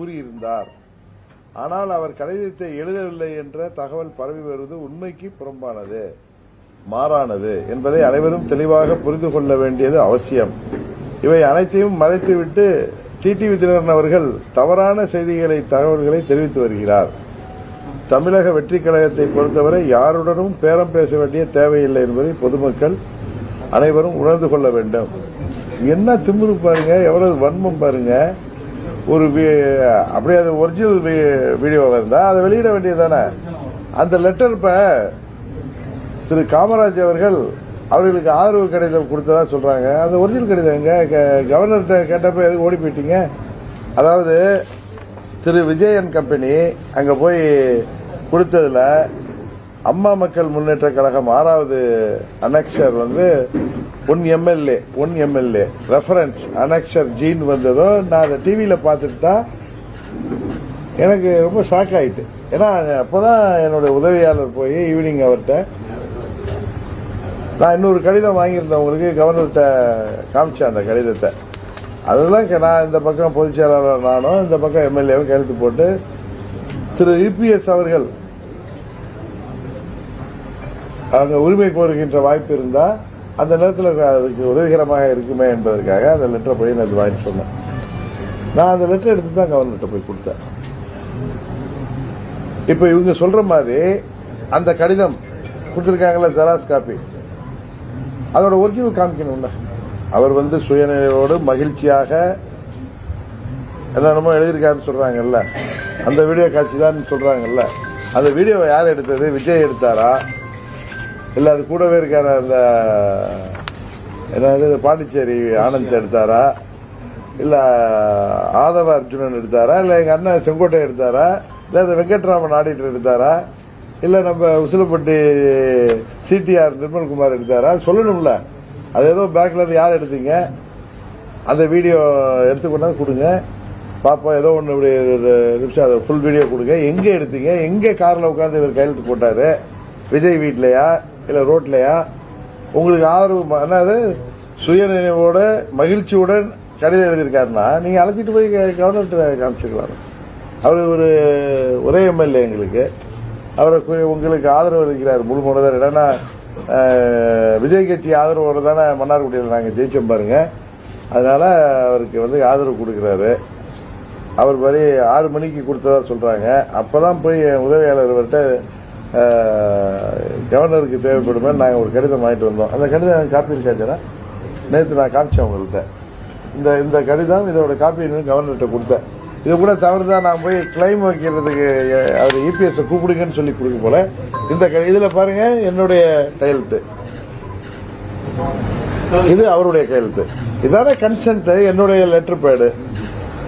கூறியிருந்தார். ஆனால் அவர் கடிதத்தை எழுதவில்லை என்ற தகவல் பரவி வருவது உண்மைக்கு புறம்பானது, மாறானது என்பதை அனைவரும் தெளிவாக புரிந்து கொள்ள வேண்டியது அவசியம். இவை அனைத்தையும் மறைத்துவிட்டு டிடிவி தினகரன் அவர்கள் தவறான தகவல்களை தெரிவித்து வருகிறார். தமிழக வெற்றிக் கழகத்தை பொறுத்தவரை யாருடனும் பேரம் பேச வேண்டிய தேவையில்லை என்பதை பொதுமக்கள் அனைவரும் உணர்ந்து கொள்ள வேண்டும். என்ன திமிரு பாருங்க, எவ்வளவு வன்மம் பாருங்க. ஒரு அப்படியே அது ஒரிஜினல் வீடியோ இருந்தா அதை வெளியிட வேண்டியதானே. அந்த லெட்டர் இப்ப திரு காமராஜ் அவர்களுக்கு ஆதரவு கடிதம் கொடுத்ததா சொல்றாங்க. அந்த ஒரிஜினல் கடிதம் எங்க? கவர்னர்கிட்ட கேட்டப்ப எதுக்கு ஓடி போயிட்டீங்க? அதாவது திரு விஜயன் கம்பெனி அங்க போய் கொடுத்ததுல அம்மா மக்கள் முன்னேற்ற கழகம் 6வது annexure one MLA reference annexure G வந்ததும் நான் அதை டிவியில பார்த்துட்டு தான் எனக்கு ரொம்ப ஷாக் ஆயிட்டு. ஏன்னா அப்பதான் என்னுடைய உதவியாளர் போய் ஈவினிங் அவர்கிட்ட நான் இன்னொரு கடிதம் வாங்கியிருந்தவங்களுக்கு கவர்னர்கிட்ட காமிச்சேன் அந்த கடிதத்தை. அதெல்லாம் நான் இந்த பக்கம் பொதுச் செயலாளர் நானும் இந்த பக்கம் எம்எல்ஏவும் கையெழுத்து போட்டு திரு இபிஎஸ் அவர்கள் அவங்க உரிமை கோருகின்ற வாய்ப்பு இருந்தா அந்த நேரத்தில் அதுக்கு உதவிகரமாக இருக்குமே என்பதற்காக அந்த லெட்டரை போய் நான் வாங்கிட்டு சொன்னேன். நான் அந்த லெட்டர் எடுத்து தான் கவர்னர்கிட்ட போய் கொடுத்தேன். இப்ப இவங்க சொல்ற மாதிரி அந்த கடிதம் கொடுத்திருக்காங்கல்ல ஜெராக்ஸ் காப்பி, அதோட ஒரிஜினல் காமிக்கணும்ல. அவர் சுயநிலையோடு மகிழ்ச்சியாக என்னென்னமோ எழுதியிருக்காருன்னு சொல்றாங்கல்ல, அந்த வீடியோ காட்சி தான் சொல்றாங்கல்ல. அந்த வீடியோவை யார் எடுத்தது? விஜய் எடுத்தாரா? இல்ல அது கூடவே இருக்கார அந்த என்னது பாண்டிச்சேரி ஆனந்த் எடுத்தாரா? இல்ல ஆதவ அர்ஜுனன் எடுத்தாரா? இல்ல எங்க அண்ணன் செங்கோட்டை எடுத்தாரா? இல்ல வெங்கட்ராமன் ஆடிட்டர் எடுத்தாரா? இல்ல நம்ம உசிலப்பட்டி சிடிஆர் நிர்மல்குமார் எடுத்தாரா? சொல்லணும்ல. அது ஏதோ பேக்ல இருந்து யார் எடுத்தீங்க? அந்த வீடியோ எடுத்துக்கொண்டாந்து கொடுங்க பாப்பா. ஏதோ ஒன்று இப்படி நிமிஷம் அதை ஃபுல் வீடியோ கொடுங்க. எங்க எடுத்தீங்க? எங்க கார்ல உட்கார்ந்து இவர் கையெழுத்து போட்டாரு? விஜய் வீட்லயா இல்ல ரோட்லயா? உங்களுக்கு ஆதரவு என்னது சுயநினைவோட மகிழ்ச்சியுடன் கடிதம் எழுதியிருக்காருன்னா நீங்க அழைச்சிட்டு போய் கவர்னர்கிட்ட காமிச்சிருக்கலாம். அவர் ஒரே எம்எல்ஏ எங்களுக்கு, அவரை உங்களுக்கு ஆதரவு அளிக்கிறார் முழு முழுதான். ஏன்னா விஜய் கட்சி ஆதரவோடு தானே மன்னார்குடியில் நாங்கள் ஜெயிச்சோம் பாருங்க. அதனால அவருக்கு ஆதரவு கொடுக்கிறாரு. அவர் வரை 6 மணிக்கு கொடுத்ததா சொல்றாங்க. அப்பதான் போய் உதவியாளர்கிட்ட கவர்னருக்கு தேவைப்படுமே நாங்கள் ஒரு கடிதம் வாங்கிட்டு வந்தோம். அந்த கடிதம் காப்பி இருக்காச்சுன்னா நேற்று நான் காமிச்சேன் உங்கள்கிட்ட. இந்த கடிதம் இதோட காப்பி கவர்னர்கிட்ட கொடுத்தேன். இது கூட தவறுதான் நான் போய் கிளைம் வைக்கிறதுக்கு அவர் இபிஎஸ் கூப்பிடுங்கன்னு சொல்லி கொடுக்க போல. இந்த இதுல பாருங்க என்னுடைய கையெழுத்து, இது அவருடைய கையெழுத்து. இதான கன்சென்ட். என்னுடைய லெட்டர் பேடு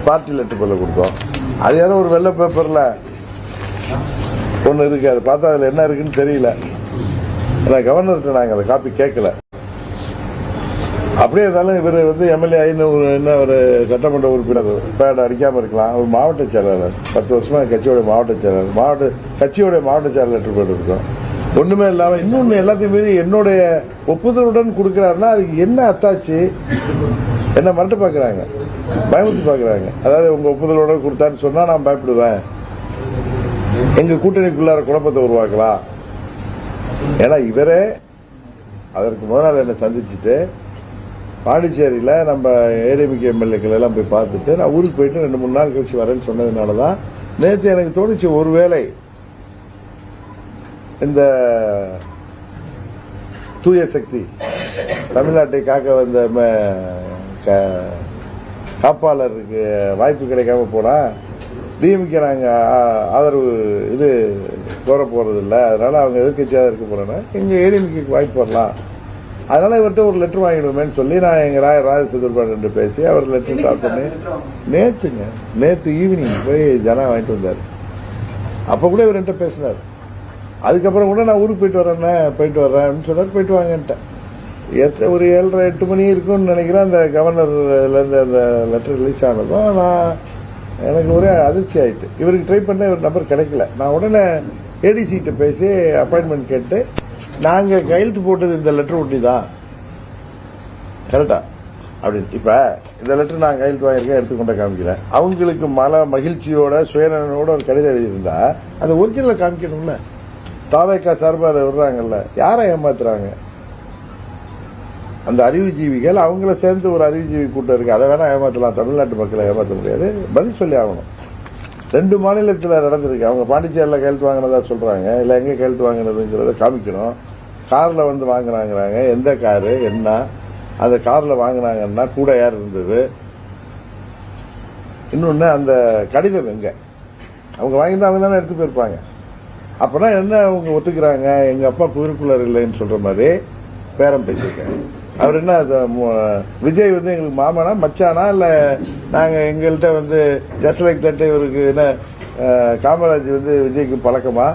பார்ட்டி லெட்டர் பேர்ல கொடுத்தோம். அது யாரோ ஒரு வெள்ளை பேப்பர்ல ஒன்னு இருக்கு, அது பார்த்தா அதுல என்ன இருக்குன்னு தெரியல. கவர்னர்கிட்ட நாங்க அந்த காப்பி கேட்கல. அப்படியே இருந்தாலும் இவர் எம்எல்ஏ என்ன ஒரு சட்டமன்ற உறுப்பினர் பேட் அடிக்காம இருக்கலாம். ஒரு மாவட்ட செயலாளர் 10 வருஷமா கட்சியோட மாவட்ட செயலாளர், கட்சியோட மாவட்ட செயலாளர் லெட்டர் பேட் இருக்கும். ஒண்ணுமே இல்லாம இன்னொன்னு எல்லாத்தையும் மீறி என்னுடைய ஒப்புதலுடன் கொடுக்கிறாருன்னா அதுக்கு என்ன அத்தாச்சு? என்ன மறட்டு பாக்குறாங்க, பயமுத்தி பாக்குறாங்க. அதாவது உங்க ஒப்புதலுடன் கொடுத்தாருன்னு சொன்னா நான் பயப்படுவேன், எங்க கூட்டணிக்குள்ளார குழப்பத்தை உருவாக்கலாம். ஏன்னா இவரே அதற்கு முதல் நாள் என்ன சந்திச்சுட்டு பாண்டிச்சேரியில நம்ம ஏடிஎம்கே எம்எல்ஏக்கள் எல்லாம் போய் பார்த்துட்டு நான் ஊருக்கு போயிட்டு 2-3 நாள் கழிச்சு வரேன்னு சொன்னதுனாலதான் நேற்று எனக்கு தோணுச்சு, ஒருவேளை இந்த தூய சக்தி தமிழ்நாட்டை காக்க வந்த காப்பாளருக்கு வாய்ப்பு கிடைக்காம போனா டிஎம்கே நாங்க ஆதரவு கோர போறது இல்லை, அதனால அவங்க எதிர்கட்சியாக இருக்க போறேன்னா எங்க ஏடிஎம்கேக்கு வாய்ப்பு வரலாம், அதனால இவர்கிட்ட ஒரு லெட்டர் வாங்கிடுவேன்னு சொல்லி நான் எங்க ராஜசுதர்பாடு பேசி அவர் லெட்டர் டாப் பண்ணி நேத்து ஈவினிங் போய் ஜனா வாங்கிட்டு வந்தார். அப்ப கூட இவர் என்கிட்ட பேசினார். அதுக்கப்புறம் கூட நான் ஊருக்கு போயிட்டு வர்றேன் சொன்னார். போயிட்டு வாங்கன்ட்டேன். ஒரு 7:30-8 மணி இருக்கும்னு நினைக்கிறேன். அந்த கவர்னர்ல இருந்து அந்த லெட்டர் ரிலீஸ் ஆனதும் எனக்கு ஒரே அதிர்ச்சி ஆயிட்டு. இவருக்கு ட்ரை பண்ண இவர் நம்பர் கிடைக்கல. நான் உடனே ஏடிசி கிட்ட பேசி அப்பாயின்மெண்ட் கேட்டு நாங்க கையெழுத்து போட்டது இந்த லெட்டர் ஒட்டி தான் கரெக்டா அப்படின்னு. இப்ப இந்த லெட்டர் நான் கையெழுத்து வாங்கியிருக்கேன், எடுத்துக்கொண்ட காமிக்கிறேன். அவங்களுக்கு மகிழ்ச்சியோட சுயநலனோட ஒரு கடிதம் எழுதியிருந்தா அந்த ஒரிஜினலை காமிக்கணும்ல. தாவேக்கா சார்பா அதை விடுறாங்கல்ல, யாரை ஏமாத்துறாங்க? அந்த அறிவுஜீவிகள் அவங்கள சேர்ந்து ஒரு அறிவுஜீவி கூட்டம் இருக்கு, அதை வேணா ஏமாத்தலாம், தமிழ்நாட்டு மக்களை ஏமாற்ற முடியாது. பதில் சொல்லி ஆகணும். 2 மாநிலத்தில் நடந்திருக்கு. அவங்க பாண்டிச்சேரியில் கையெழுத்து வாங்கினதா சொல்றாங்க, இல்ல எங்க கையெழுத்து வாங்கினதுங்கிறத காமிக்கணும். கார்ல வந்து வாங்கினாங்கிறாங்க, எந்த காரு என்ன, அந்த கார்ல வாங்கினாங்கன்னா கூட யார் இருந்தது, இன்னொன்னு அந்த கடிதம் எங்க, அவங்க வாங்கிட்டு அவங்க தானே எடுத்து போயிருப்பாங்க. அப்பனா என்ன அவங்க ஒத்துக்கிறாங்க, எங்க அப்பா குதிரைக்குள்ளார் இல்லைன்னு சொல்ற மாதிரி பேரம் பேசியிருக்காங்க. அவர் என்ன விஜய் வந்து எங்களுக்கு மாமனா மச்சானா, இல்ல நாங்க எங்கள்கிட்ட வந்து ஜஸ்ட் லைக் தட் இவருக்கு என்ன காமராஜ் வந்து விஜய்க்கு பழக்கமா,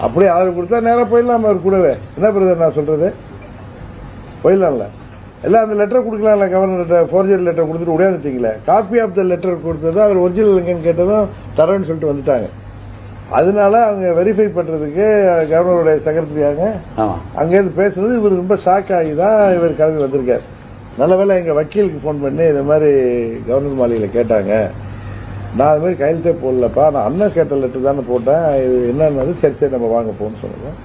அப்படியே ஆதரவு கொடுத்தா நேரம் போயிடலாம். அவர் கூடவே என்ன பிரதர் நான் சொல்றது, போயிடலாம்ல. எல்லாம் அந்த லெட்டர் கொடுக்கலாம்ல, கவர்னர் ஃபோர்ஜரி லெட்டர் கொடுத்துட்டு உடையாந்துட்டீங்களே. காப்பி ஆஃப் த லெட்டர் கொடுத்தது அவர் ஒரிஜினல் எங்கன்னு கேட்டதும் தரேன்னு சொல்லிட்டு வந்துட்டாங்க. அதனால அவங்க வெரிஃபை பண்றதுக்கு கவர்னருடைய செக்ரட்டரியாங்க அங்கேருந்து பேசுறது இவர் ரொம்ப ஷாக் ஆகி தான் இவர் கிளம்பி வந்திருக்காரு. நல்ல வேளை எங்க வக்கீலுக்கு போன் பண்ணி இந்த மாதிரி கவர்னர் மாளிகையில கேட்டாங்க, நான் அது மாதிரி கையெழுத்தே போடலப்பா, நான் அண்ணன் கேட்ட லெட்டர் தானே போட்டேன், இது என்னன்னு சரி சரி நம்ம வாங்க போன்னு சொன்னோம்.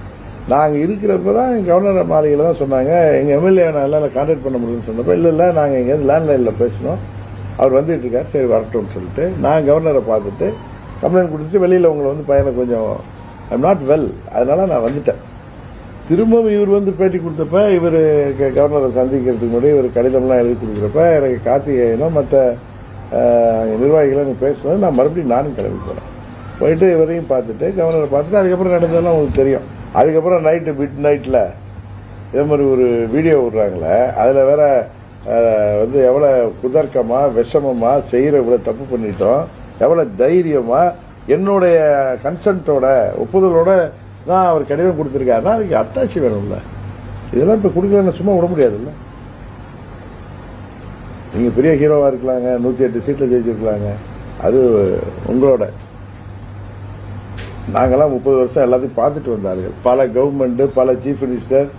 நாங்க இருக்கிறப்பதான் கவர்னர் மாளிகையில தான் சொன்னாங்க, எங்க எம்எல்ஏ எல்லாம் கான்டாக்ட் பண்ண முடியும்னு சொன்னப்ப இல்ல நாங்க எங்க லேண்ட்லைன்ல பேசணும், அவர் வந்துட்டு இருக்காரு, சரி வரட்டும்னு சொல்லிட்டு நான் கவர்னரை பார்த்துட்டு கம்ப்ளைண்ட் கொடுத்துட்டு வெளியில உங்களை வந்து பையனை கொஞ்சம் ஐம் நாட் வெல், அதனால நான் வந்துட்டேன். திரும்பவும் இவர் வந்து பேட்டி கொடுத்தப்ப இவர் கவர்னரை சந்திக்கிறதுக்கு முன்னாடி இவர் கடிதம்லாம் எழுதி கொடுக்குறப்ப எனக்கு கார்த்திகேயனும் மற்ற நிர்வாகிகளும் பேசும்போது நான் மறுபடியும் நானும் கிளம்பி போறேன். போயிட்டு இவரையும் பார்த்துட்டு கவர்னரை பார்த்துட்டு அதுக்கப்புறம் நடந்ததெல்லாம் உங்களுக்கு தெரியும். அதுக்கப்புறம் நைட்டு மிட் நைட்ல இதே மாதிரி ஒரு வீடியோ விடுறாங்களே, அதுல வேற வந்து எவ்வளவு குதர்க்கமா விஷமமா செய்யற இவ்வளவு தப்பு பண்ணிட்டோம், எவ்வளவு தைரியமா என்னுடைய கன்சென்ட்டோட ஒப்புதலோட தான் அவர் கடிதம் கொடுத்திருக்காருன்னா அதுக்கு அத்தாட்சி வேணும்ல. இதெல்லாம் இப்ப கொடுக்கலன்னு சும்மா விட முடியாதுல்ல. நீங்க பெரிய ஹீரோவா இருக்கலாங்க, 108 சீட்ல ஜெயிச்சிருக்கலாங்க, அது உங்களோட. நாங்கெல்லாம் 30 வருஷம் எல்லாத்தையும் பார்த்துட்டு வந்தார்கள். பல கவர்மெண்ட், பல சீஃப் மினிஸ்டர்,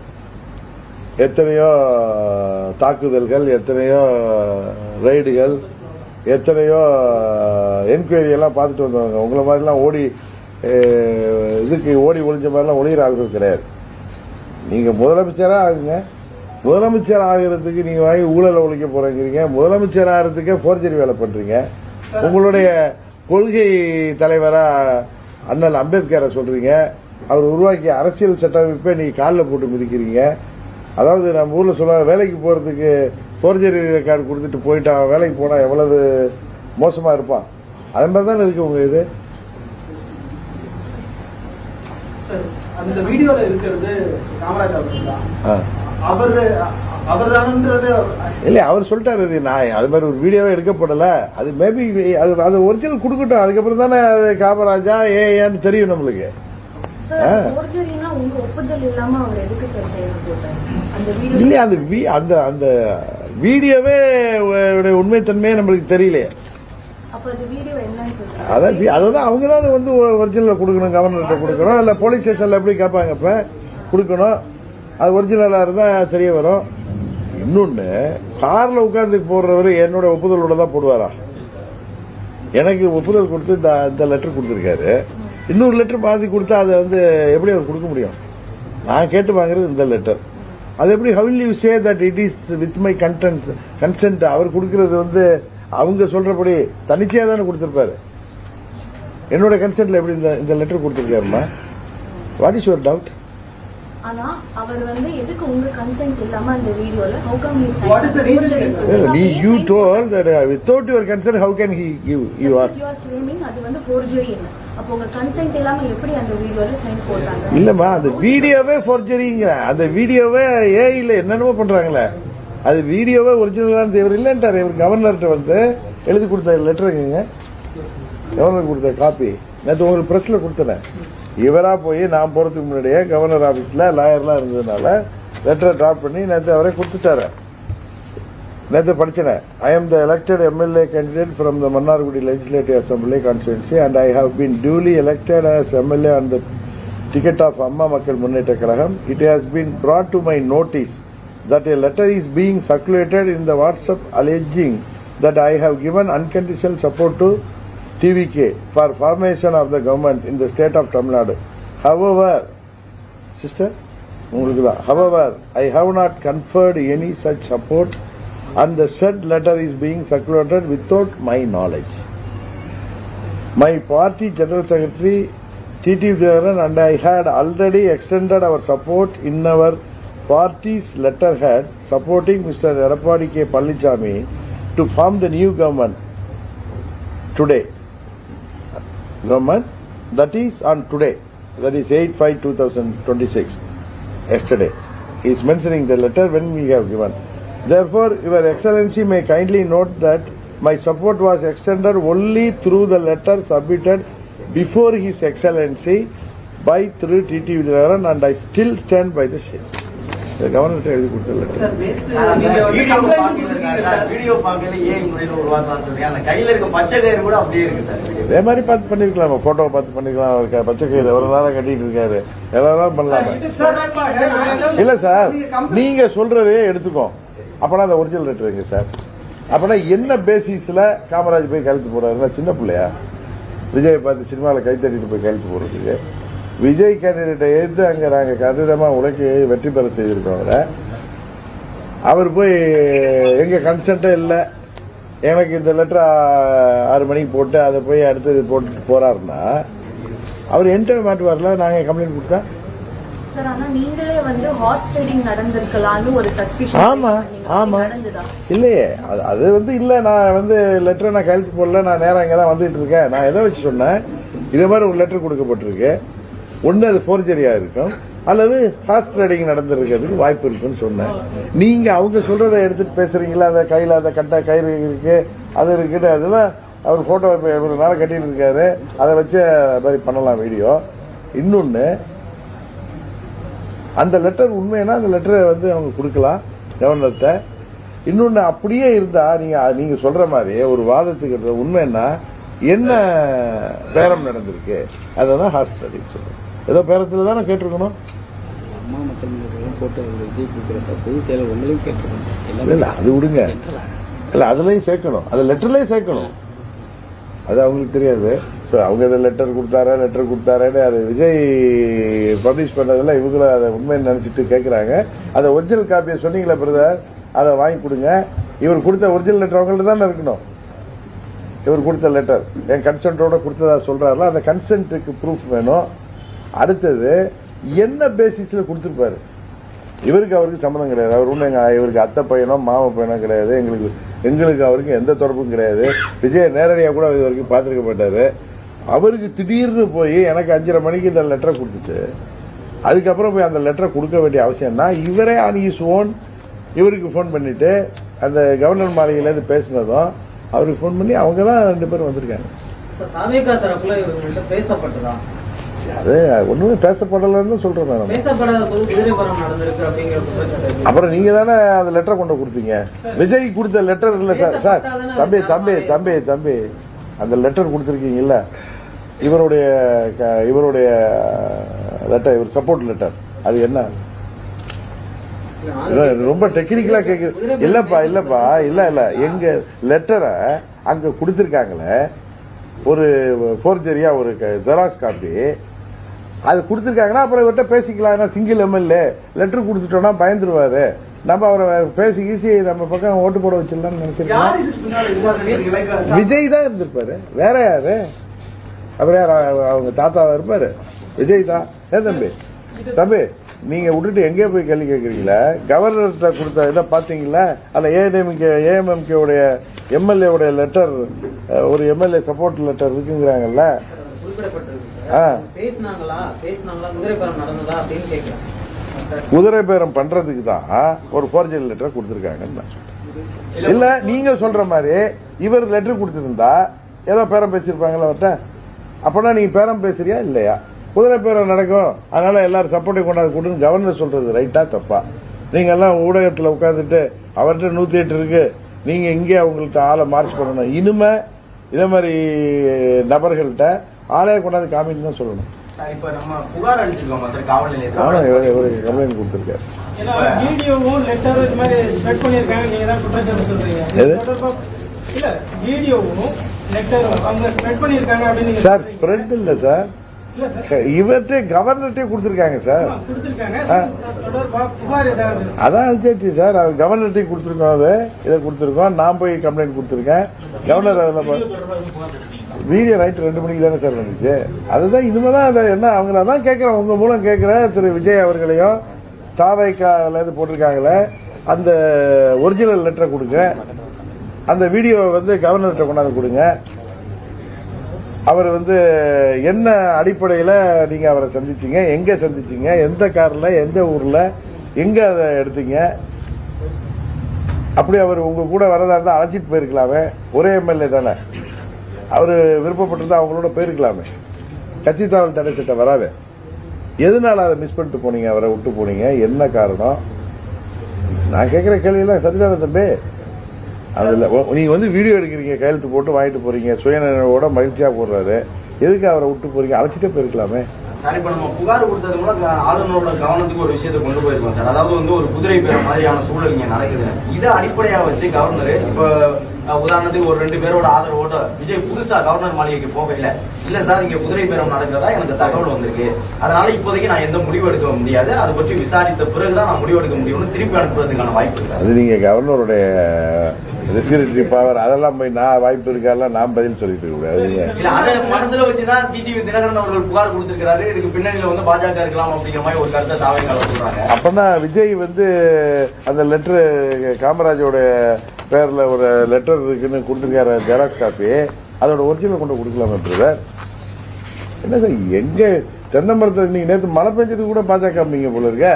எத்தனையோ தாக்குதல்கள், எத்தனையோ ரைடுகள், எத்தனையோ என்கொயரி எல்லாம் பார்த்துட்டு வந்தவங்க. உங்களை மாதிரிலாம் ஓடி இதுக்கு ஓடி ஒளிஞ்ச மாதிரிலாம் ஒளிகிற ஆகுறது கிடையாது. நீங்க முதலமைச்சரா ஆகுங்க. முதலமைச்சர் ஆகிறதுக்கு நீங்க வாங்கி ஊழல ஒழிக்க போறீங்க. முதலமைச்சர் ஆகிறதுக்கே போர்ஜரி வேலை பண்றீங்க. உங்களுடைய கொள்கை தலைவரா அண்ணல் அம்பேத்கரை சொல்றீங்க, அவர் உருவாக்கிய அரசியல் சட்டமைப்பை நீங்க காலில் போட்டு மிதிக்கிறீங்க. அதாவது நம்ம ஊர்ல சொல்ல வேலைக்கு போறதுக்கு போர்ஜரி ரெக்கார்டு கொடுத்துட்டு போயிட்டான், வேலைக்கு போனா எவ்வளவு மோசமா இருப்பான், அது மாதிரி தானே இருக்கு உங்க இது. அந்த வீடியோல இருக்கிறது காமராஜ் இல்ல, அவர் சொல்லிட்டாரு நான் அது மாதிரி ஒரு வீடியோவே எடுக்கப்படல, அது மேபி அது ஒரிஜினல் கொடுக்கட்டும், அதுக்கப்புறம் தானே காமராஜா ஏன்னு தெரியும் நம்மளுக்கு. இல்ல அந்த அந்த வீடியோவே உண்மைத்தன்மையே நம்மளுக்கு தெரியலையே. அதான் அவங்க தான் வந்து ஒரிஜினல் கொடுக்கணும், கவர்னர்கிட்ட கொடுக்கணும், இல்ல போலீஸ் ஸ்டேஷன்ல எப்படி கேட்பாங்க இப்ப கொடுக்கணும், அது ஒரிஜினலா இருந்தா தெரிய வரும். இன்னொன்னு, கார்ல உட்கார்ந்து போடுறவரு என்னோட ஒப்புதலோட தான் போடுவாரா? எனக்கு ஒப்புதல் கொடுத்து இந்த லெட்டர் கொடுத்திருக்காரு, இன்னொரு லெட்டர் பாதி கொடுத்தா அதை வந்து எப்படி அவர் கொடுக்க முடியும்? நான் கேட்டு வாங்குறது இந்த லெட்டர், அது எப்படி how will you say that it is with my consent? அவர் கொடுக்கிறது வந்து அவங்க சொல்றபடி தனிச்சையா தானே கொடுத்திருப்பாரு. என்னோட கன்சென்ட்ல எப்படி இந்த லெட்டர் கொடுத்திருக்காருமா? What is your doubt? ஆனா அவர் வந்து எதுக்கு உங்க கன்சென்ட் இல்லாம அந்த வீடியோல how come what is the reason? you told that without your consent how can he give you are claiming அது வந்து forgery இல்ல. அப்ப உங்க கன்சென்ட் இல்லாம எப்படி அந்த வீடியோல சைன் போட்டாங்க? இல்லம்மா, அந்த வீடியோவே forgeryங்க. அந்த வீடியோவே ஏஐல என்னென்னமோ பண்றாங்களே, அது வீடியோவே ஒரிஜினலான தேவை இல்லன்றாரு. இவர் கவர்னர்கிட்ட வந்து எழுதி கொடுத்த லெட்டருங்க, கவர்னர் கொடுத்த காப்பி நேற்று உங்களுக்கு பிரஸ்ல கொடுத்தேன். இவரா போய் நான் போறதுக்கு முன்னாடியே கவர்னர் ஆபீஸ்ல லாயர்லாம் இருந்ததுனால லெட்டரை டிராப் பண்ணி நேற்று அவரே கொடுத்துட்டாரு. நேற்று படிச்சேன். I am the elected MLA candidate from the Mannargudi Legislative Assembly constituency and I have been duly elected as MLA on the ticket of Amma Makkal Munneta Kalagam. It has been brought to my notice that a letter is being circulated in the WhatsApp alleging that I have given unconditional support to TVK for formation of the government in the state of Tamil Nadu. However, sister, however, I have not conferred any such support and the said letter is being circulated without my knowledge. My party General Secretary T.T. Vijayaran and I had already extended our support in our party's letterhead supporting Mr. Edappadi K. Palaniswamy to form the new government today. Government that is on today, that is 8/5/2026. Yesterday, he is mentioning the letter when we have given. Therefore, Your Excellency may kindly note that my support was extended only through the letter submitted before His Excellency by through T.T. Vijayaran and I still stand by the same. Governor எழுதி கொடுத்த letter. Sir, நேத்து நீங்க complaint கொடுத்தீங்க sir. Video பார்க்கல ஏன் முறையில் உருவாக்கலாம் சொல்லி அந்த கையில இருக்க பச்சை கயிறு கூட அப்படியே இருக்கு சார். அதே மாதிரி பார்த்து பண்ணிருக்கலாம், போட்டோவை பார்த்து பண்ணிருக்கலாம். பச்சை கயிறு எவ்வளவு நேரம் கட்டிட்டு இருக்காரு, எவ்வளவுதான் பண்ணலாமா? இல்ல சார், நீங்க சொல்றதே எடுத்துக்கோ. அப்பனா அந்த ஒரிஜினல் லெட்டர் எங்க சார்? அப்பனா என்ன பேசிஸ்ல காமராஜ் போய் கையெழுத்து போறாரு? சின்ன பிள்ளையா? விஜய் பார்த்து சினிமாவில் கை தட்டிட்டு போய் கையெழுத்து போறதுக்கு? விஜய் கேண்டிடேட்டை எதிர்த்து அங்க நாங்க கடினமா உழைக்க வெற்றி பெற செய்திருக்கோம். அவர் போய் எங்க கன்சென்ட்டே இல்ல, எனக்கு இந்த லெட்டர் 6 மணிக்கு போட்டு அதை போய் அடுத்தது போட்டு போறாருன்னா அவர் என்கிட்ட மாட்டுவார்ல. நாங்க கம்ப்ளைண்ட் கொடுத்தா சார், ஆனா நீங்களே வந்து ஹார்ஸ் ட்ரேடிங் நடந்திருக்கலாம்னு ஒரு சஸ்பிஷன். ஆமா ஆமா இல்லையே, அது வந்து இல்ல. நான் வந்து லெட்டர் நான் கையெழுத்து போடல, நான் நேரம் இங்கதான் வந்துட்டு இருக்கேன். நான் எதை வச்சு சொன்னேன், இதே மாதிரி ஒரு லெட்டர் கொடுக்கப்பட்டிருக்கு, ஒன்னு அது போர்ஜரியா இருக்கும் அல்லது ஹார்ஸ் ட்ரேடிங் நடந்திருக்கிறதுக்கு வாய்ப்பு இருக்குன்னு சொன்னேன். நீங்க அவங்க சொல்றதை எடுத்துட்டு பேசுறீங்களா? அந்த கையில அந்த கட்ட கயிறு இருக்கு, அது இருக்கு, அதெல்லாம் அவர் போட்டோ இவ்வளவு நேரம் கட்டிட்டு இருக்காரு, அதை வச்சு மாதிரி பண்ணலாம் வீடியோ. இன்னொன்னு, அந்த லெட்டர் உண்மைன்னா அந்த லெட்டரை வந்து அவங்க கொடுக்கலாம் கவர்னர்கிட்ட. இன்னொன்னு, அப்படியே இருந்தா நீங்க சொல்ற மாதிரி ஒரு வாதத்துக்கு உண்மைன்னா என்ன பேரம் நடந்திருக்கு, அதான் ஹார்ஸ் ட்ரேடிங் சொல்றேன். ஏதோ பேரத்துல தானே கேட்டிருக்கணும். அம்மா மற்றும் போட்டோ விஜய் கொடுக்குறப்ப பொதுச் செயலர் உங்களையும் கேட்டிருக்கணும். இல்ல அது விடுங்க, இல்ல அதுலயும் சேர்க்கணும், அது லெட்டர்லயும் சேர்க்கணும். அது அவங்களுக்கு தெரியாது. அவங்க இதை லெட்டர் கொடுத்தாரேன்னு அது விஜய் பப்ளிஷ் பண்ணதுல இவங்களும் அதை உண்மைன்னு நினைச்சிட்டு கேட்கறாங்க. அதை ஒரிஜினல் காப்பியை சொன்னீங்களா பிரதர், அதை வாங்கி கொடுங்க. இவர் கொடுத்த ஒரிஜினல் லெட்டர் அவங்கள்ட்ட தானே இருக்கணும். இவர் கொடுத்த லெட்டர் என் கன்சென்டோட கொடுத்ததா சொல்றாருல, அந்த கன்சென்ட்டுக்கு ப்ரூஃப் வேணும். அடுத்தது, என்ன பேசிஸ்ல கொடுத்திருப்பாரு? அவருக்கு சம்பந்தம் கிடையாது. அவர் ஒண்ணு இவருக்கு அத்தை பையனோ மாம பையனோ கிடையாது. எங்களுக்கு அவருக்கு எந்த தொடர்பும் கிடையாது. விஜய் நேரடியாக கூட இது வரைக்கும் பார்த்திருக்க மாட்டாரு. அவருக்கு திடீர்னு போய் எனக்கு 5:30 மணிக்கு இந்த லெட்டரை கொடுத்துட்டு அதுக்கப்புறம் போய் அந்த லெட்டரை கொடுக்க வேண்டிய அவசியம்னா, இவரே ஆன் ஹிஸ் ஓன் இவருக்கு போன் பண்ணிட்டு அந்த கவர்னர் மாளிகையில இருந்து பேசினதும் அவருக்கு போன் பண்ணி அவங்க தான் 2 பேரும் வந்திருக்காங்க. பேசப்பட்டதா? அது ஒண்ணுமே பேசப்படலன்னு சொல்றேன் நான். அப்புறம் நீங்க தானே அந்த லெட்டரை கொண்டு கொடுத்தீங்க. விஜய் கொடுத்த லெட்டர் இல்ல சார். தம்பி அந்த லெட்டர் கொடுத்திருக்கீங்கல்ல, இவருடைய லெட்டர், இவர் சப்போர்ட் லெட்டர், அது என்ன? ரொம்ப டெக்னிக்கலா கேக்குது. இல்லப்பா இல்ல எங்க லெட்டரை அங்க கொடுத்திருக்காங்களே, ஒரு போர்ஜரியா ஒரு ஜெராக்ஸ் காப்பி அது கொடுத்திருக்காங்கன்னா அப்புறம் இவர்கிட்ட பேசிக்கலாம். சிங்கிள் எம்எல்ஏ லெட்டர் கொடுத்துட்டோம்னா பயந்துருவாரு, நம்ம அவரை பேசி ஈஸி நம்ம பக்கம் ஓட்டு போட வச்சிடலாம்னு நினைச்சிருக்கோம். விஜய் தான் இருந்திருப்பாரு, வேற யாரு? அப்புறம் யார்? அவங்க தாத்தாவா இருப்பாரு? விஜய் தான். ஏன் தம்பி நீங்க விட்டுட்டு எங்கே போய் கேள்வி கேட்கறீங்களா? கவர்னர்கிட்ட கொடுத்த இதை பாத்தீங்களா? அந்த ஏஎம்எம்கே உடைய எம்எல்ஏ உடைய லெட்டர், ஒரு எம்எல்ஏ சப்போர்ட் லெட்டர் இருக்குங்கிறாங்கல்ல. குதிரை பேரம் பண்றதுக்கு தான் ஒரு போர்ஜரி லெட்டர் கொடுத்திருக்காங்க. இல்ல நீங்க சொல்ற மாதிரி இவர் லெட்டர் கொடுத்திருந்தா ஏதோ பேரம் பேசிருப்பாங்களா அவர்கிட்ட? அப்பனா நீங்க பேரம் பேசுறியா இல்லையா? குதிரை பேரம் நடக்கும், அதனால எல்லாரும் சப்போர்ட்டை கொண்டாந்து கொடுன்னு கவர்னர் சொல்றது ரைட்டா தப்பா? நீங்க எல்லாம் ஊடகத்தில் உட்காந்துட்டு அவர்கிட்ட 108 இருக்கு, நீங்க இங்கே அவங்கள்ட்ட ஆளை மார்ச் பண்ணணும். இனிமே இதே மாதிரி நபர்கள்ட்ட ஆளைய கொண்டாந்து காமின்னு தான் சொல்லணும். சார் இப்ப நம்ம புகார் அளிச்சிருக்கோமா சார் காவல் ஆனா நிலையத்தில்? ஒரு கம்ப்ளைண்ட் கொடுத்துருக்காரு. ஏன்னா வீடியோவும் லெட்டரும் இது மாதிரி ஸ்ப்ரெட் பண்ணிருக்காங்க, நீங்க தான் குற்றச்சாட்டு சொல்றீங்க. எது? இல்ல வீடியோவும் லெட்டரும் அவங்க ஸ்ப்ரெட் பண்ணிருக்காங்க அப்படின்னு நீங்க சார் சொல்றீங்க. ஸ்ப்ரெட் இல்ல சார், இல்ல சார் இவர்கிட்ட கவர்னர்கிட்டே கொடுத்துருக்காங்க சார். கொடுத்திருக்காங்க. தொடர்பா புகார் ஏதாவது அதான் அனுப்பிச்சாச்சு சார். அவர் கவர்னர்கிட்ட கொடுத்துருக்கோம், அது இதை கொடுத்துருக்கோம். நான் போய் கம்ப்ளைண்ட் கொடுத்துருக்கேன். கவர்னர் அதில் வீடியோ நைட்டு 2 மணிக்கு தானே சார் வந்துச்சு. அதுதான் இனிமேதான் அதை என்ன அவங்கள தான் கேட்கிறேன், உங்க மூலம் கேட்கிறேன். திரு விஜய் அவர்களையும் தாவைக்கால இருந்து போட்டிருக்காங்களே அந்த ஒரிஜினல் லெட்டரை கொடுங்க, அந்த வீடியோ வந்து கவர்னர்கிட்ட கொண்டாந்து கொடுங்க. அவர் வந்து என்ன அடிப்படையில் நீங்க அவரை சந்திச்சீங்க, எங்க சந்திச்சீங்க, எந்த கார்ல, எந்த ஊர்ல, எங்க அதை எடுத்தீங்க, அப்படி அவர் உங்க கூட வரதா இருந்தா அழைச்சிட்டு போயிருக்கலாமே. ஒரே எம்எல்ஏ தானே, அவரு விருப்பப்பட்டிருந்தா அவங்களோட போயிருக்கலாமே. கட்சி தாவல் தடை சட்டம் வராது. எதனால அதை மிஸ் பண்ணிட்டு போனீங்க, அவரை விட்டு போனீங்க, என்ன காரணம்? நான் கேட்கிற கேள்வியெல்லாம் சரிதானே தம்பி? அதுல நீங்க வந்து வீடியோ எடுக்கிறீங்க, கையெழுத்து போட்டு வாங்கிட்டு போறீங்க, சுயநினைவோட மகிழ்ச்சியா போடுறாரு. எதுக்கு அவரை விட்டு போறீங்க? அழைச்சிட்டே போயிருக்கலாமே. சார் இப்ப நம்ம புகார் கொடுத்தது மூலம் ஆளுநரோட கவனத்துக்கு ஒரு விஷயத்தை கொண்டு போயிருக்கோம் சார். அதாவது வந்து ஒரு குதிரை பேர மாதிரியான சூழல் இங்க நடக்குது. இதை அடிப்படையா வச்சு கவர்னர் இப்ப உதாரணத்துக்கு ஒரு 2 பேரோட ஆதரவோட விஜய் புதுசா கவர்னர் மாளிகைக்கு போகல. இல்ல சார் இங்க குதிரை பேரம் நடக்கிறதா எனக்கு தகவல் வந்திருக்கு, அதனால இப்போதைக்கு நான் எந்த முடிவு எடுக்க முடியாது, அதை பற்றி விசாரித்த பிறகுதான் நான் முடிவு எடுக்க முடியும்னு திருப்பி அனுப்புறதுக்கான வாய்ப்பு இருக்கு. அது நீங்க கவர்னருடைய ரெஸ்கிரிட்டரி பவர், அதெல்லாம் போய் நான் வாய்ப்பு இருக்காலாம் நான் பதில் சொல்லிட்டு கூடாது. இல்ல அதை மனசுல வச்சுதான் டிடிவி தினகரன் அவர்கள் புகார் கொடுத்திருக்காரு. இதுக்கு பின்னணியில வந்து பாஜக இருக்கலாம் அப்படிங்கிற மாதிரி ஒரு கருத்தை தாவைக்கால சொல்றாங்க. அப்பதான் விஜய் வந்து அந்த லெட்டர் காமராஜோட பேர்ல ஒரு லெட்டர் இருக்குன்னு கொடுத்துருக்காரு, ஜெராக்ஸ் காப்பி, அதோட ஒரிஜினல் கொண்டு கொடுக்கலாமே பிரதர். என்ன சார் எங்க தென்னை மரத்தில் நீங்க நேற்று மழை பெஞ்சது கூட பாஜக போல இருக்க.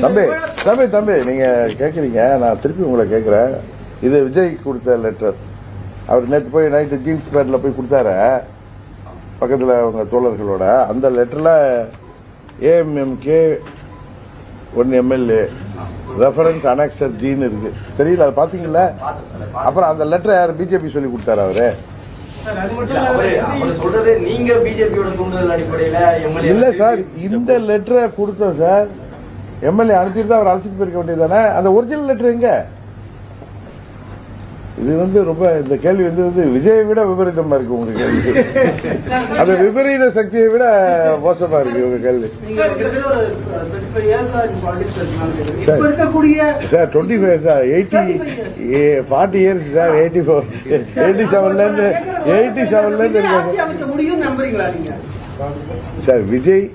தம்பி தம்பி தம்பி நீங்க கேக்குறீங்க, நான் திருப்பி உங்களை கேட்கிறேன். இது விஜய் கொடுத்த லெட்டர். அவர் நேற்று போய் நைட்டு ஜீன்ஸ் பேண்ட்ல போய் கொடுத்தாரு பக்கத்துல அவங்க தோழர்களோட. அந்த லெட்டர்ல AMMK 1 MLA reference annexure G இருக்கு, தெரியல, அதை பாத்தீங்களா? அப்புறம் அந்த லெட்டர் யார் பிஜேபி சொல்லி கொடுத்தாரு அவரு? சொல்றது நீங்க பிஜேபியோட தூண்டுதல் அடிப்படையில எம்எல்ஏ இல்ல சார், இந்த லெட்டரை கொடுத்தோம் சார். எம்எல்ஏ அனுப்பிட்டு அவர் அழைச்சிட்டு போயிருக்க வேண்டியதானே. அந்த ஒரிஜினல் லெட்டர் எங்க? இது வந்து ரொம்ப இந்த கேள்வி வந்து விஜயை விட விபரீதமா இருக்கு உங்க கேள்வி. அந்த விபரீத சக்தியை விட மோசமா இருக்கு உங்க கேள்வி. சார் 25 சார், 40 இயர்ஸ் சார், 87ல இருந்து சார். விஜய்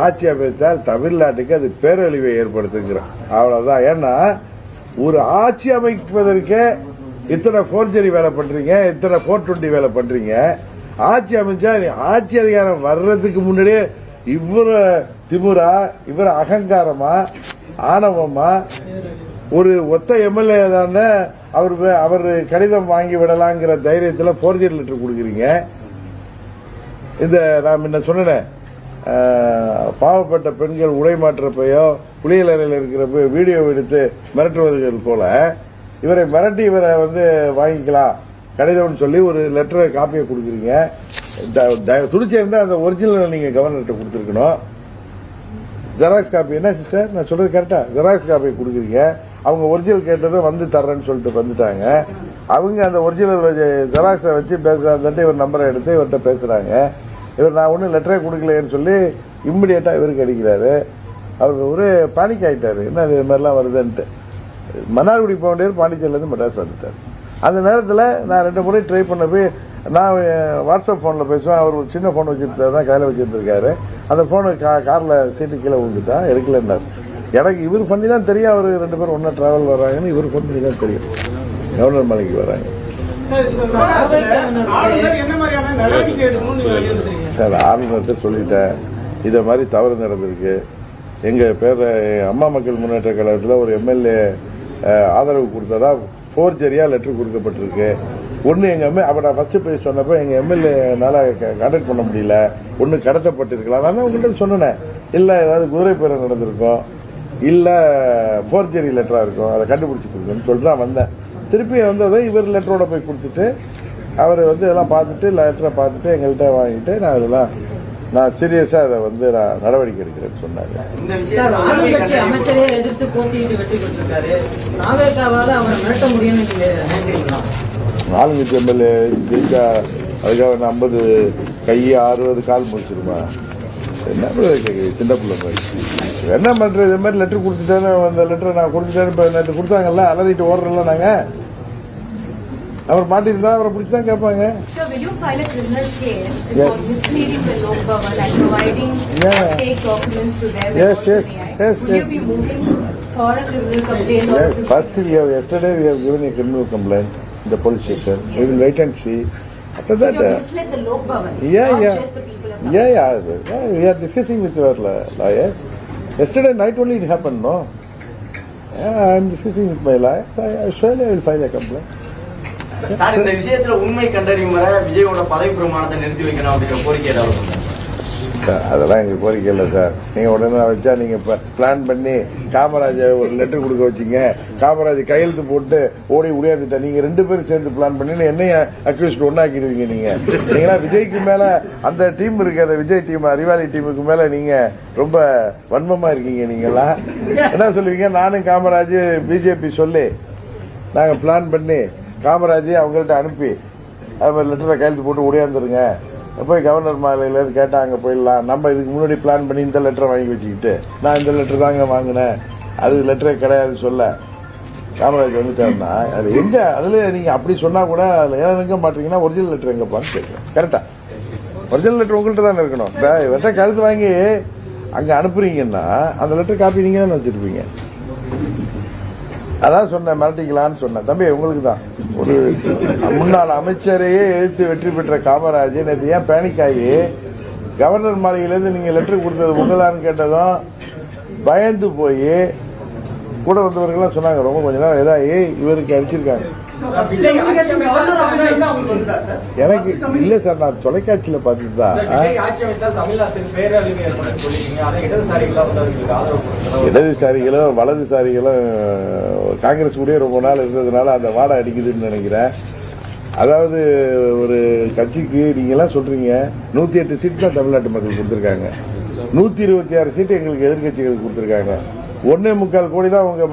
ஆட்சி அமைத்தால் தமிழ்நாட்டுக்கு அது பேரழிவை ஏற்படுத்துகிறோம், அவ்வளவுதான். ஏன்னா ஒரு ஆட்சி அமைப்பதற்கு இத்தனை போர்ஜரி வேலை பண்றீங்க, இத்தனை 420 வேலை பண்றீங்க. ஆட்சி அமைச்சா ஆட்சி அதிகாரம் வர்றதுக்கு முன்னாடியே இவர திமுறா, இவர அகங்காரமா, ஆணவமா, ஒரு ஒத்த எம்எல்ஏ தானே அவர் கடிதம் வாங்கி விடலாங்கிற தைரியத்துல போர்ஜரி லெட்டர் கொடுக்குறீங்க. இந்த நான் முன்ன சொன்னேன், பாவப்பட்ட பெண்கள் உடை மாற்றப்பையோ புளியலறையில் இருக்கிறப்ப வீடியோ எடுத்து மிரட்டுவதுகள் போல இவரை மிரட்டி இவரை வந்து வாங்கிக்கலாம் கடிதம்னு சொல்லி ஒரு லெட்டரை காப்பியை கொடுக்குறீங்க. துடிச்சிருந்தா அந்த ஒரிஜினல் நீங்க கவர்னர்கிட்ட கொடுத்துருக்கணும். ஜெராக்ஸ் காப்பி என்ன சிஸ்டர் நான் சொல்றது கரெக்டா? ஜெராக்ஸ் காப்பி கொடுக்குறீங்க. அவங்க ஒரிஜினல் கேட்டதும் வந்து தர்றேன்னு சொல்லிட்டு வந்துட்டாங்க. அவங்க அந்த ஒரிஜினல் ஜெராக்ஸை வச்சு பேசுறாங்க. இவர் நம்பரை எடுத்து இவர்கிட்ட பேசுறாங்க. இவர் நான் ஒன்னும் லெட்டரே கொடுக்கலன்னு சொல்லி இம்மிடியேட்டா இவருக்கு அடிக்கிறாரு. அவர் ஒரு பானிக் ஆயிட்டாரு, என்ன இது மாதிரிலாம் வருதுன்ட்டு. மன்னார்குடி போக வேண்டியவர் பாண்டிச்சேரியில இருந்து மெட்ராஸ் வந்துட்டார். அந்த நேரத்தில் நான் 2 முறை ட்ரை பண்ண போய் நான் வாட்ஸ்அப் போன்ல பேசுவேன். அவர் ஒரு சின்ன போன் வச்சிருந்தாரு தான், கையில வச்சிருந்திருக்காரு. அந்த போனு கார்ல சீட்டு கீழே விழுந்துட்டா, எடுக்கலன்னாரு. எனக்கு இவர் பண்ணி தான் தெரியும் அவர் 2 பேரும் ஒன்னா டிராவல் வர்றாங்கன்னு. இவர் போன் பண்ணி தான் தெரியும் கவர்னர் மலைக்கு வராங்க. சார் ஆளுநர்கிட்ட சொல்லிட்டேன், இத மாதிரி தவறு நடந்திருக்கு. எங்க பேர அம்மா மக்கள் முன்னேற்ற கழகத்தில் ஒரு எம்எல்ஏ ஆதரவு கொடுத்ததா போர்ஜரியா லெட்டர் கொடுக்கப்பட்டிருக்கு. ஒன்னு எங்க அப்ப நான் ஃபர்ஸ்ட் போய் சொன்னப்ப எங்க எம்எல்ஏனால கான்டாக்ட் பண்ண முடியல, ஒன்னு கடத்தப்பட்டிருக்கலாம். நான் தான் உங்ககிட்ட சொன்னேன், இல்ல ஏதாவது குதிரை பேரம் நடந்திருக்கும், இல்ல போர்ஜரி லெட்டரா இருக்கும், அதை கண்டுபிடிச்சு கொடுக்கணும்னு சொல்லிட்டு நான் வந்தேன். திருப்பி வந்ததை இவர் லெட்டரோட போய் கொடுத்துட்டு அவர் வந்து இதெல்லாம் பார்த்துட்டு லெட்டரை பார்த்துட்டு எங்கள்கிட்ட வாங்கிட்டு நான் இதெல்லாம் நான் சீரியஸா அதை நான் நடவடிக்கை எடுக்கிறேன்னு சொன்னாங்க. இந்த சார், விஷயத்துல ஆளுங்கட்சி அமைச்சரே எதிர்த்து போட்டியிட்டு வெற்றி பெற்றிருக்காரு. நாவேக்காவால அவரை மிரட்ட முடியும்னு நீங்க நினைக்கிறீங்களா? ஆளுங்கட்சி எம்எல்ஏ ஜெயிச்சா அதுக்காக 50 கை 60 கால் முடிச்சிருமா? என்ன சின்ன பிள்ளை மாதிரி என்ன பண்றது? இது மாதிரி லெட்டர் கொடுத்துட்டேன்னு அந்த லெட்டரை நான் கொடுத்துட்டேன்னு இப்ப நேற்று கொடுத்தாங்கல்ல, அலறிட்டு ஓடுறல நாங்க. அவர் மாட்டிருந்தா அவரை பிடிச்சுதான் கேட்பாங்க. So will you file a criminal case Yes. for misleading the Lok Bhavan and providing fake documents to them? Yes, and yes, also AI? yes, Will you yes. be moving for a criminal complaint? or Yes, first yesterday we have given a criminal complaint in the police station. We will wait and see. After that, You misled the Lok Bhavan, yeah, not yeah. just the people of Yeah, we are discussing with our lawyers. Yesterday night only it happened, no? Yeah, I am discussing with my lawyers. Surely I will file a complaint. Sir, இந்த விஷயத்துல உண்மை கண்டறியும் வரை விஜயோட பதவி பிரமாணத்தை நிறுத்தி வைக்கணும் அப்படிங்கிற கோரிக்கை ஏதாவது உண்டா? சார், அதெல்லாம் எங்களுக்கு கோரிக்கை இல்லை சார். நீங்க உடனே வச்சா நீங்க பிளான் பண்ணி காமராஜ் ஒரு லெட்டர் கொடுக்க வச்சீங்க, காமராஜ் கையெழுத்து போட்டு ஓடி உடையாந்துட்டா. நீங்க 2 பேரும் சேர்ந்து பிளான் பண்ணி என்னைய அக்யூஸ்ட் ஒன்னாக்கிடுவீங்க. நீங்களா விஜய்க்கு மேல அந்த டீம் இருக்கு, அந்த விஜய் டீம் அறிவாளி டீமுக்கு மேல நீங்க ரொம்ப வன்மமா இருக்கீங்க. நீங்களா என்ன சொல்லுவீங்க? நானும் காமராஜ் பிஜேபி சொல்லி நாங்க பிளான் பண்ணி காமராஜ் அவங்கள்ட்ட அனுப்பி அது லெட்டரை கையெழுத்து போட்டு ஒடியாந்துருங்க, போய் கவர்னர் மாலையில கேட்டா அங்க போயிடலாம். நம்ம இதுக்கு முன்னாடி பிளான் பண்ணி இந்த லெட்டரை வாங்கி வச்சுக்கிட்டு நான் இந்த லெட்டர் தாங்க வாங்கினேன், அது லெட்டரே கிடையாது சொல்ல காமராஜ் வந்துட்டாருன்னா அது எங்க? அதுல நீங்க அப்படி சொன்னா கூட அதுல ஏன் எங்க மாட்டீங்கன்னா ஒரிஜினல் லெட்டர் எங்கப்பான்னு கேட்கிறேன். கரெக்டா? ஒரிஜினல் லெட்டர் உங்கள்கிட்ட தானே இருக்கணும். லெட்டரை கழுத்து வாங்கி அங்க அனுப்புறீங்கன்னா அந்த லெட்டர் காப்பி நீங்க தானே வச்சிருப்பீங்க. அதான் சொன்னேன், மிரட்டிக்கலான்னு சொன்னேன். தம்பி உங்களுக்கு தான் ஒரு முன்னாள் அமைச்சரையே எதிர்த்து வெற்றி பெற்ற காமராஜ் நேற்று ஏன் பேனிக் ஆகி கவர்னர் மாளிகையிலிருந்து நீங்க லெட்டர் கொடுத்தது உங்களான்னு கேட்டதும் பயந்து போய் கூட வந்தவர்கள் சொன்னாங்க ரொம்ப கொஞ்ச நேரம் ஏதாவது இவருக்கு அடிச்சிருக்காங்க. எனக்கு இல்ல சார், நான் தொலைக்காட்சியில பார்த்துதான் இடதுசாரிகளும் வலதுசாரிகளும் காங்கிரஸ் கூட ரொம்ப நாள் இருந்ததுனால அந்த வாடை அடிக்குதுன்னு நினைக்கிறேன். அதாவது ஒரு கட்சிக்கு நீங்க எல்லாம் சொல்றீங்க 108 சீட் தான் தமிழ்நாட்டு மக்கள் கொடுத்திருக்காங்க, 126 சீட்டு எங்களுக்கு எதிர்கட்சிகளுக்கு கொடுத்திருக்காங்க, 1.25 கோடி தான் உங்க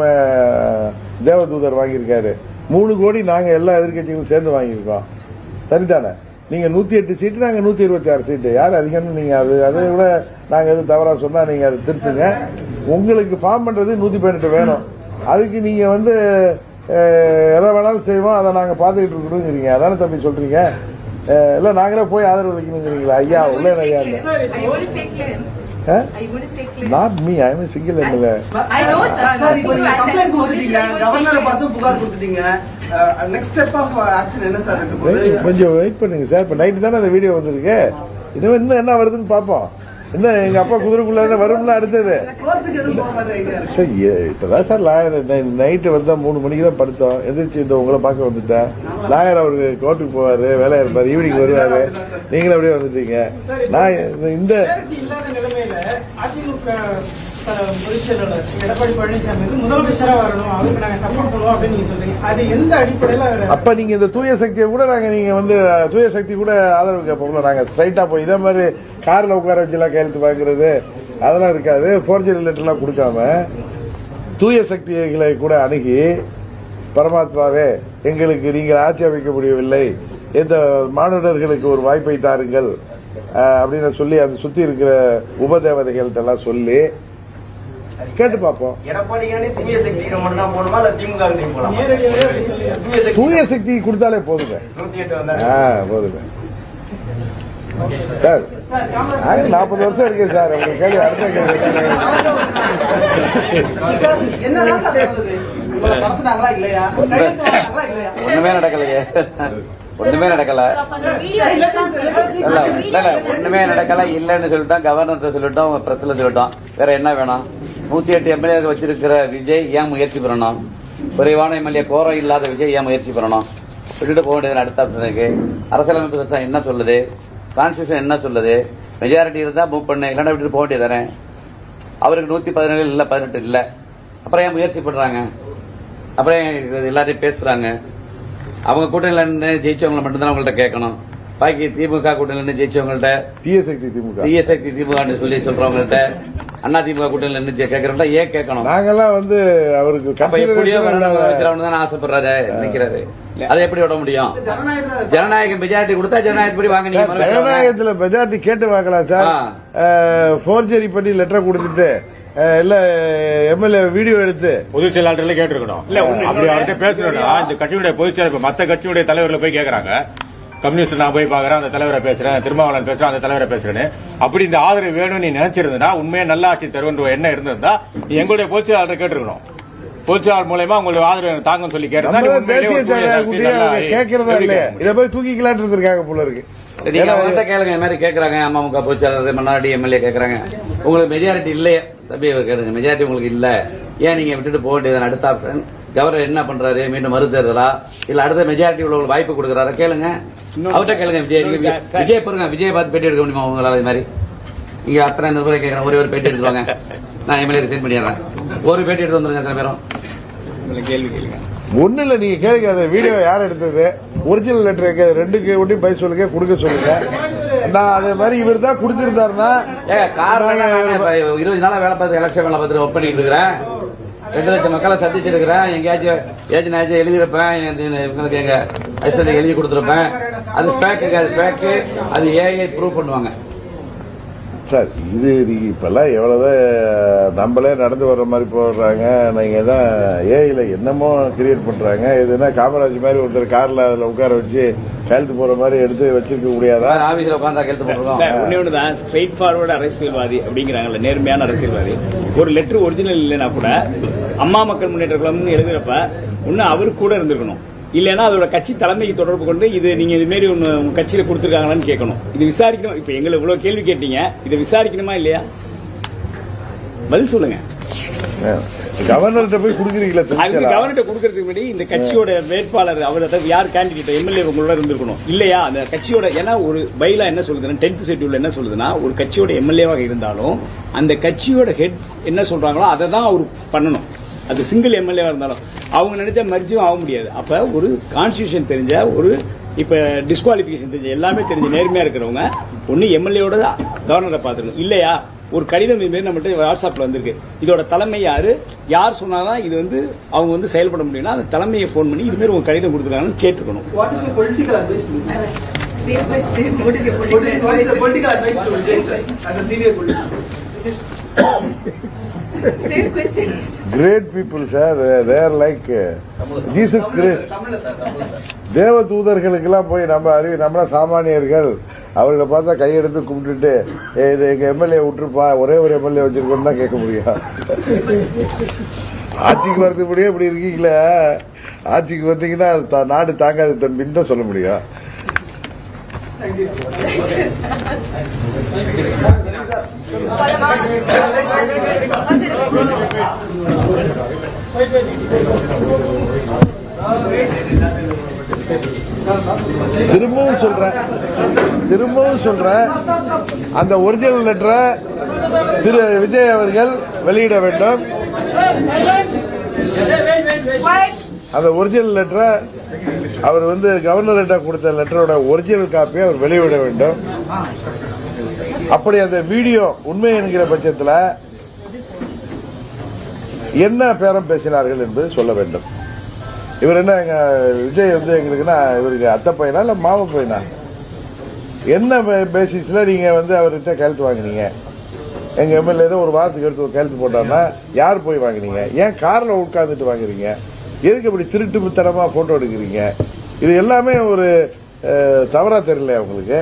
தேவதூதர் வாங்கியிருக்காரு, 3 கோடி நாங்க எல்லா எதிர்கட்சிகளும் சேர்ந்து வாங்கியிருக்கோம். சரிதானே? நீங்க 108 சீட்டு, நாங்க 126 சீட்டு. யார் அதிகம்னு நீங்க அதை விட நாங்க எதுவும் தவறா சொன்னா நீங்க அதை திருத்துங்க. உங்களுக்கு ஃபார்ம் பண்றது 118 வேணும். அதுக்கு நீங்க எதை வேணாலும் செய்வோம், அதை நாங்க பாத்துக்கிட்டு இருக்கணுங்கிறீங்க. அதானே தம்பி சொல்றீங்க? இல்ல நாங்களே போய் ஆதரவு அளிக்கணுங்கிறீங்களா? ஐயா உள்ள ஐயா not me, I am single MLA. கொஞ்சம் வெயிட் பண்ணுங்க சார். இப்ப நைட்டு தானே அந்த வீடியோ வந்திருக்கு. இன்னும் என்ன வருதுன்னு பாப்போம். என்ன எங்க அப்பா குதிரைக்குள்ள வரும்ல அடுத்தது. இப்பதான் சார் லாயர் நைட்டு வந்தா 3 மணிக்கு தான் படுத்தோம். எதிர்த்து இந்த உங்களை பார்க்க வந்துட்டேன். லாயர் அவருக்கு கோர்ட்டுக்கு போவாரு, வேலையா இருப்பாரு, ஈவினிங் வருவாரு. நீங்களும் அப்படியே வந்துட்டீங்க. நான் இந்த எடப்பாடி பழனிசாமி முதலமைச்சரா வரணும், அவருக்கு நாங்க சப்போர்ட் பண்ணுவோம் அப்படின்னு நீங்க சொல்றீங்க. அது எந்த அடிப்படையில? அப்ப நீங்க இந்த தூய சக்தியை கூட நீங்க தூய சக்தி கூட ஆதரவு கேட்போம்ல. நாங்க ஸ்ட்ரைட்டா போய் இதே மாதிரி கார்ல உட்கார வச்சுலாம் கையெழுத்து வாங்குறது அதெல்லாம் இருக்காது. போர்ஜரி லெட்டர் எல்லாம் கொடுக்காம தூய சக்திகளை கூட அணுகி பரமாத்மாவே எங்களுக்கு நீங்கள் ஆட்சி அமைக்க முடியவில்லை, இந்த மானுடர்களுக்கு ஒரு வாய்ப்பை தாருங்கள் அப்படின்னு சொல்லி அந்த சுத்தி இருக்கிற உபதேவதைகள்ட்ட எல்லாம் சொல்லி கேட்டு பார்ப்போம். தூய சக்தி கொடுத்தாலே போதுங்க, போதுங்க சார். 40 வருஷம் இருக்கு சார். உங்களுக்கு கேள்வி அடுத்த கேள்வி ஒண்ணுமே நடக்கலையே, ஒண்ணுமே நடக்கல, ஒண்ணுமே நடக்கல இல்லன்னு சொல்லிட்டோம், கவர்னர் சொல்லிட்டோம், பிரஸ்ல சொல்லிட்டோம். வேற என்ன வேணும்? 108 எம்எல்ஏ வச்சிருக்கிற விஜய் ஏன் முயற்சி பண்ணணும்? குறைவான எம்எல்ஏ கோரம் இல்லாத விஜய் ஏன் முயற்சி பண்ணணும்? விட்டுட்டு போக வேண்டியது அடுத்த ஆப்ஷனுக்கு. அரசியலமைப்பு சட்டம் என்ன சொல்லுது? கான்ஸ்டியூஷன் என்ன சொல்லுது? மெஜாரிட்டி இருந்தா மூவ் பண்ணு, இல்லைன்னா விட்டுட்டு போக வேண்டியது தானே. அவருக்கு 117 இல்ல 18 இல்ல. அப்புறம் ஏன் முயற்சி பண்றாங்க? அப்புறம் எல்லாரையும் பேசுறாங்க. அவங்க கூட்டணியில ஜெயிச்சவங்களை மட்டும்தான் அவங்கள்ட்ட கேட்கணும். பாக்கி திமுக கூட்டணியில் ஜெயிச்சவங்கள்ட்ட தீய சக்தி திமுக திமுக சொல்லி சொல்றவங்கள்ட்ட அண்ணா திமுக கூட்டணியில் நின்று கேட்கறவங்க ஏன் கேட்கணும்? நாங்கெல்லாம் வந்து அவருக்கு அப்ப எப்படியோ தான் ஆசைப்படுறாரு நினைக்கிறாரு. அதை எப்படி விட முடியும்? ஜனநாயகம் மெஜாரிட்டி கொடுத்தா ஜனநாயகப்படி வாங்க. நீங்க ஜனநாயகத்துல மெஜாரிட்டி கேட்டு வாங்கலாம் சார். போர்ஜரி பண்ணி லெட்டர் கொடுத்துட்டு இல்ல எம்எல்ஏ வீடியோ எடுத்து பொதுச் செயலாளர்கள் கேட்டிருக்கணும். இல்ல அப்படி அவர்கிட்ட பேசணும்னா இந்த கட்சியுடைய பொதுச் செயலர் மத்த கட்சியுடைய தலைவர்கள் போய் கேட்கறாங்க. கம்யூனிஸ்ட் நான் போய் பாக்குறேன், அந்த தலைவரை பேசுறேன், திருமாவளவன் பேசுறேன், அந்த தலைவரை பேசுறேன்னு. அப்படி இந்த ஆதரவு வேணும்னு நீ நினைச்சிருந்தா, உண்மையா நல்ல ஆட்சி தருவன்ற என்ன இருந்திருந்தா எங்களுடைய பொதுச் செயலாளர் கேட்டிருக்கணும். பொதுச் செயலாளர் மூலமா உங்களுக்கு ஆதரவு தாங்கன்னு சொல்லி கேட்கறதா இல்லையா? இதை போய் தூக்கிக்கலான்னு இருந்திருக்காங்க போல இருக்கு. நீங்க அவங்ககிட்ட கேளுங்க. இந்த மாதிரி கேட்கறாங்க, அமமுக பொதுச்செயலாளர் மன்னாடி எம்எல்ஏ கேட்கறாங்க, உங்களுக்கு மெஜாரிட்டி இல்லையே தம்பி கேளுங்க, மெஜாரிட்டி உங்களுக்கு இல்ல, ஏன் நீங்க விட்டுட்டு போக வேண்டியது? அடுத்த ஆப்ஷன் கவர்னர் என்ன பண்றாரு? மீண்டும் மறு தேர்தலா இல்ல அடுத்த மெஜாரிட்டி உள்ளவங்களுக்கு வாய்ப்பு கொடுக்கறாரா? கேளுங்க, அவர்கிட்ட கேளுங்க. விஜய் பாருங்க, விஜய் பார்த்து பேட்டி எடுக்க முடியுமா உங்களால? இது மாதிரி இங்க அத்தனை நிருபரை கேட்கறேன், ஒரே ஒரு பேட்டி எடுத்துவாங்க, நான் எம்எல்ஏ ரிசைன் பண்ணிடுறேன், ஒரு பேட்டி எடுத்து வந்துருங்க. அத்தனை பேரும் கேள்வி கேளுங்க. ஒண்ணு இல்ல, நீங்க கேளுங்க. அந்த வீடியோ யார் எடுத்தது, ஒரிஜினல் லெட்டர் ரெண்டுக்கு ஒட்டி பை சொல்லுங்க, கொடுக்க சொல்லுங்க. நான் அதே மாதிரி இவர் தான் கொடுத்திருந்தாருன்னா 20 நாளா வேலை பார்த்து எலெக்ஷன் வேலை பார்த்து ஒர்க் பண்ணிட்டு இருக்கிறேன். 2 லட்சம் மக்களை சந்திச்சிருக்கிறேன். எங்கேயாச்சும் எழுதியிருப்பேன், இவங்களுக்கு எங்க ஐஸ்வர்யா எழுதி கொடுத்திருப்பேன். அது ஸ்பேக்கு, அது ஏஐ ப்ரூவ் பண்ணுவாங்க சார். இது இப்பெல்லாம் எவ்வளவுதான் நம்மளே நடந்து வர்ற மாதிரி போடுறாங்க. நீங்க தான் ஏஐல என்னமோ கிரியேட் பண்றாங்க. இதுனா காமராஜ் மாதிரி ஒருத்தர் கார்ல அதுல உட்கார வச்சு கழுத்து போற மாதிரி எடுத்து வச்சிருக்க முடியாதா? ஆபீஸ்ல உட்கார்ந்தா கழுத்து போடுறோம். ஒன்னுதான் ஸ்ட்ரெயிட் ஃபார்வர்டு அரசியல்வாதி அப்படிங்கிறாங்கல்ல, நேர்மையான அரசியல்வாதி. ஒரு லெட்டர் ஒரிஜினல் இல்லைன்னா கூட அம்மா மக்கள் முன்னேற்ற கழகம் எழுதுறப்ப ஒன்னு அவரு கூட இருந்திருக்கணும், இல்லன்னா அதோட கட்சி தலைமைக்கு தொடர்பு கொண்டு இது நீங்க இது மாதிரி ஒன்னு உங்க கட்சியில கொடுத்திருக்காங்களான்னு கேட்கணும். இது விசாரிக்கணும். இப்ப எங்களை இவ்வளவு கேள்வி கேட்டீங்க, இதை விசாரிக்கணுமா இல்லையா? பதில் சொல்லுங்க. கவர்னர்கிட்ட போய் கொடுக்குறீங்களா? கவர்னர்கிட்ட கொடுக்கறதுக்கு முன்னாடி இந்த கட்சியோட வேட்பாளர் அவர் யார் கேண்டிடேட் எம்எல்ஏ உங்களோட இருந்திருக்கணும் இல்லையா? அந்த கட்சியோட, ஏன்னா ஒரு பைலா என்ன சொல்லுதுன்னா 10th ஷெட்யூல்ல என்ன சொல்லுதுன்னா, ஒரு கட்சியோட எம்எல்ஏவாக இருந்தாலும் அந்த கட்சியோட ஹெட் என்ன சொல்றாங்களோ அதை தான் அவர் பண்ணணும். அது சிங்கிள் எம்எல்ஏவா இருந்தாலும் அவங்க நினைச்சா மர்ஜும் ஆக முடியாது. அப்ப ஒரு கான்ஸ்டிடியூஷன் தெரிஞ்ச, ஒரு இப்ப டிஸ்குவாலிபிகேஷன் தெரிஞ்ச, எல்லாமே தெரிஞ்ச நேர்மையா இருக்கிறவங்க ஒன்னு எம்எல்ஏவோட கவர்னரை பாத்துக்கணும். இல்லையா ஒரு கடிதம் இது மாதிரி நம்மகிட்ட வாட்ஸ்அப்ல வந்திருக்கு, இதோட தலைமை யார் சொன்னாதான் இது வந்து அவங்க வந்து செயல்பட முடியும்னா அந்த தலைமையை போன் பண்ணி இது மாதிரி உங்க கடிதம் கொடுத்துருக்காங்கன்னு கேட்டுக்கணும். Great people, sir. They are like Jesus Christ. தேவ தூதர்களுக்கெல்லாம் போய் நம்மள சாமானியர்கள் அவர்களை பார்த்தா கையெடுத்து கும்பிட்டுட்டு இது எங்க எம்எல்ஏ விட்டுருப்பா, ஒரே ஒரு எம்எல்ஏ வச்சிருக்கோம் தான் கேட்க முடியும். ஆட்சிக்கு வரதுக்கு முடியும். இப்படி இருக்கீங்களே, ஆட்சிக்கு வந்தீங்கன்னா நாடு தாங்காது தம்பின்னு தான் சொல்ல முடியும். திரும்பவும் சொல்றேன், அந்த ஒரிஜினல் லெட்டரை திரு விஜய் அவர்கள் வெளியிட வேண்டும். அந்த ஒரிஜினல் லெட்டரை அவர் வந்து கவர்னர்கிட்ட கொடுத்த லெட்டரோட ஒரிஜினல் காப்பியை அவர் வெளியிட வேண்டும். அப்படி அந்த வீடியோ உண்மை என்கிற பட்சத்தில் என்ன பேரம் பேசினார்கள் என்பது சொல்ல வேண்டும். இவர் என்ன எங்க விஜய் வந்து எங்களுக்குன்னா இவருக்கு அத்தை பையனா இல்ல மாமா பையனா? என்ன பேசிஸ்ல நீங்க வந்து அவர்கிட்ட கையெழுத்து வாங்கினீங்க? எங்க எம்எல்ஏ ஏதோ ஒரு வாரத்துக்கு எடுத்து கையெழுத்து போட்டாருன்னா யார் போய் வாங்கினீங்க? ஏன் கார்ல உட்கார்ந்துட்டு வாங்குறீங்க? எதுக்கு இப்படி திருட்டுத்தனமா போட்டோ எடுக்கிறீங்க? இது எல்லாமே ஒரு தவறா தெரியல உங்களுக்கு?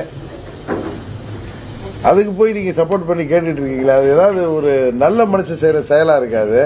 அதுக்கு போய் நீங்க சப்போர்ட் பண்ணி கேட்டுட்டு இருக்கீங்களா? அது ஏதாவது ஒரு நல்ல மனுஷன் செய்யற செயலா இருக்காது.